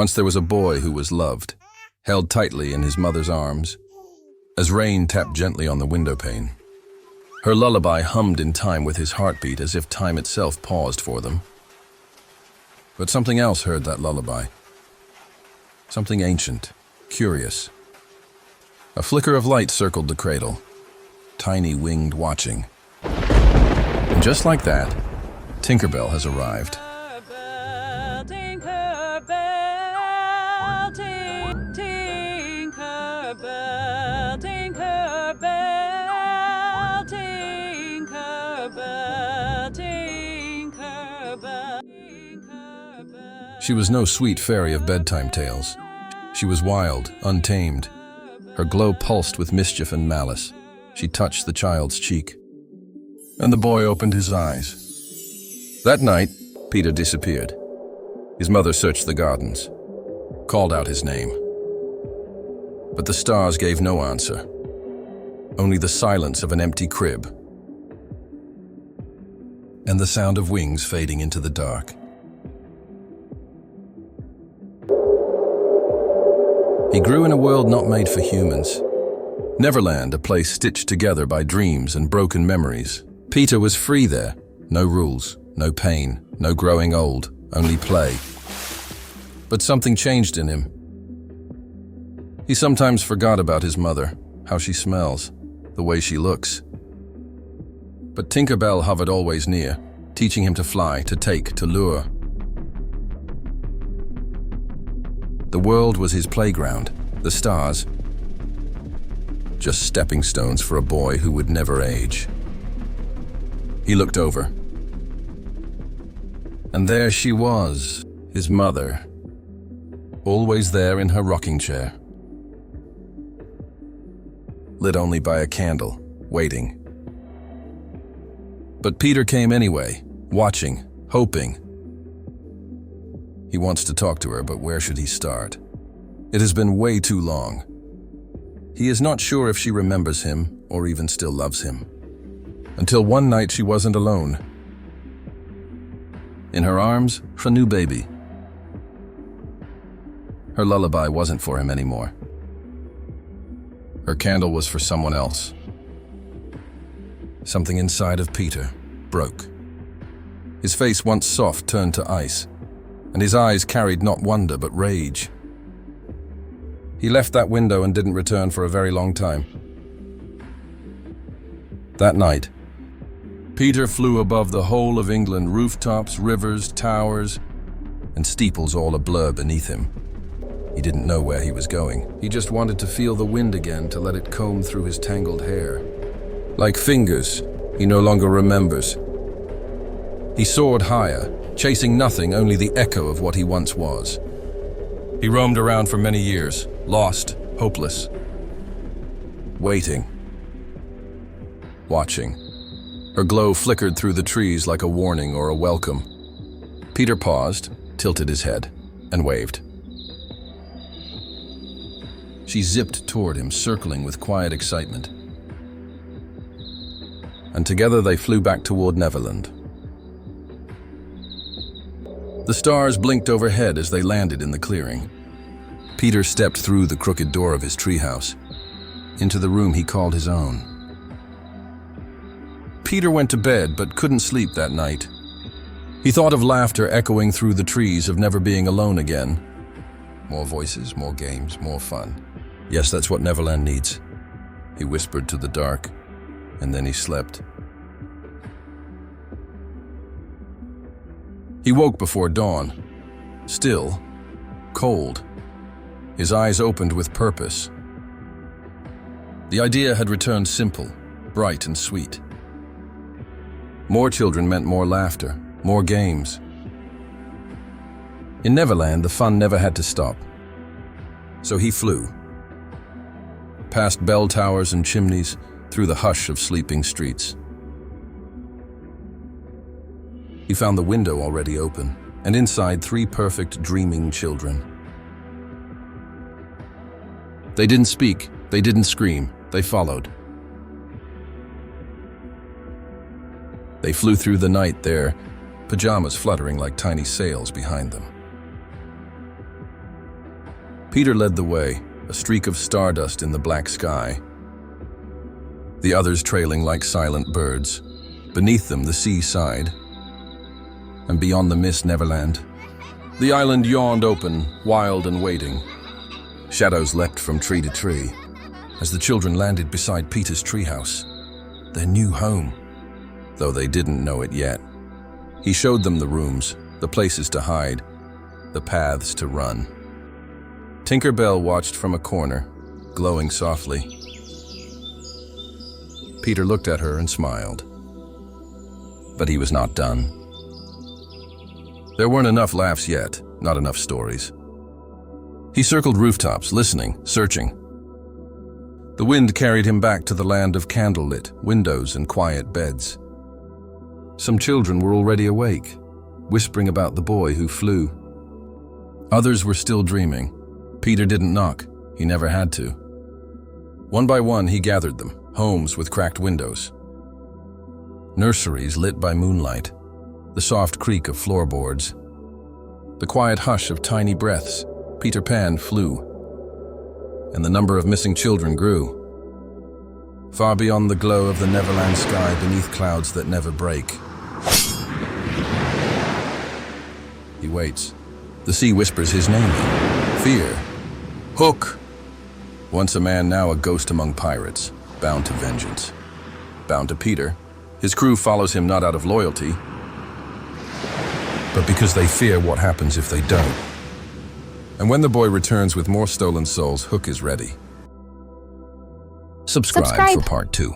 Once there was a boy who was loved, held tightly in his mother's arms, as rain tapped gently on the windowpane. Her lullaby hummed in time with his heartbeat, as if time itself paused for them. But something else heard that lullaby. Something ancient, curious. A flicker of light circled the cradle, tiny winged watching. And just like that, Tinkerbell has arrived. She was no sweet fairy of bedtime tales. She was wild, untamed. Her glow pulsed with mischief and malice. She touched the child's cheek, and the boy opened his eyes. That night, Peter disappeared. His mother searched the gardens, called out his name. But the stars gave no answer, only the silence of an empty crib and the sound of wings fading into the dark. He grew in a world not made for humans. Neverland, a place stitched together by dreams and broken memories. Peter was free there. No rules, no pain, no growing old, only play. But something changed in him. He sometimes forgot about his mother, how she smells, the way she looks. But Tinkerbell hovered always near, teaching him to fly, to take, to lure. The world was his playground, the stars, just stepping stones for a boy who would never age. He looked over, and there she was, his mother, always there in her rocking chair, lit only by a candle, waiting. But Peter came anyway, watching, hoping. He wants to talk to her, but where should he start? It has been way too long. He is not sure if she remembers him or even still loves him. Until one night she wasn't alone. In her arms, a new baby. Her lullaby wasn't for him anymore. Her candle was for someone else. Something inside of Peter broke. His face, once soft, turned to ice, and his eyes carried not wonder but rage. He left that window and didn't return for a very long time. That night, Peter flew above the whole of England, rooftops, rivers, towers, and steeples all a blur beneath him. He didn't know where he was going. He just wanted to feel the wind again, to let it comb through his tangled hair. Like fingers he no longer remembers. He soared higher, chasing nothing, only the echo of what he once was. He roamed around for many years, lost, hopeless, waiting, watching. Her glow flickered through the trees like a warning or a welcome. Peter paused, tilted his head, and waved. She zipped toward him, circling with quiet excitement. And together they flew back toward Neverland. The stars blinked overhead as they landed in the clearing. Peter stepped through the crooked door of his treehouse, into the room he called his own. Peter went to bed but couldn't sleep that night. He thought of laughter echoing through the trees, of never being alone again. More voices, more games, more fun. Yes, that's what Neverland needs, he whispered to the dark, and then he slept. He woke before dawn, still, cold. His eyes opened with purpose. The idea had returned simple, bright and sweet. More children meant more laughter, more games. In Neverland, the fun never had to stop. So he flew, past bell towers and chimneys, through the hush of sleeping streets. He found the window already open, and inside 3 perfect, dreaming children. They didn't speak, they didn't scream, they followed. They flew through the night, their pajamas fluttering like tiny sails behind them. Peter led the way, a streak of stardust in the black sky. The others trailing like silent birds. Beneath them, the sea sighed. And beyond the mist, Neverland. The island yawned open, wild and waiting. Shadows leapt from tree to tree as the children landed beside Peter's treehouse, their new home, though they didn't know it yet. He showed them the rooms, the places to hide, the paths to run. Tinker Bell watched from a corner, glowing softly. Peter looked at her and smiled. But he was not done. There weren't enough laughs yet, not enough stories. He circled rooftops, listening, searching. The wind carried him back to the land of candlelit windows and quiet beds. Some children were already awake, whispering about the boy who flew. Others were still dreaming. Peter didn't knock. He never had to. One by one, he gathered them, homes with cracked windows. Nurseries lit by moonlight, the soft creak of floorboards, the quiet hush of tiny breaths. Peter Pan flew, and the number of missing children grew. Far beyond the glow of the Neverland sky, beneath clouds that never break. He waits. The sea whispers his name. Fear. Hook. Once a man, now a ghost among pirates, bound to vengeance. Bound to Peter. His crew follows him not out of loyalty, but because they fear what happens if they don't. And when the boy returns with more stolen souls, Hook is ready. Subscribe for part 2.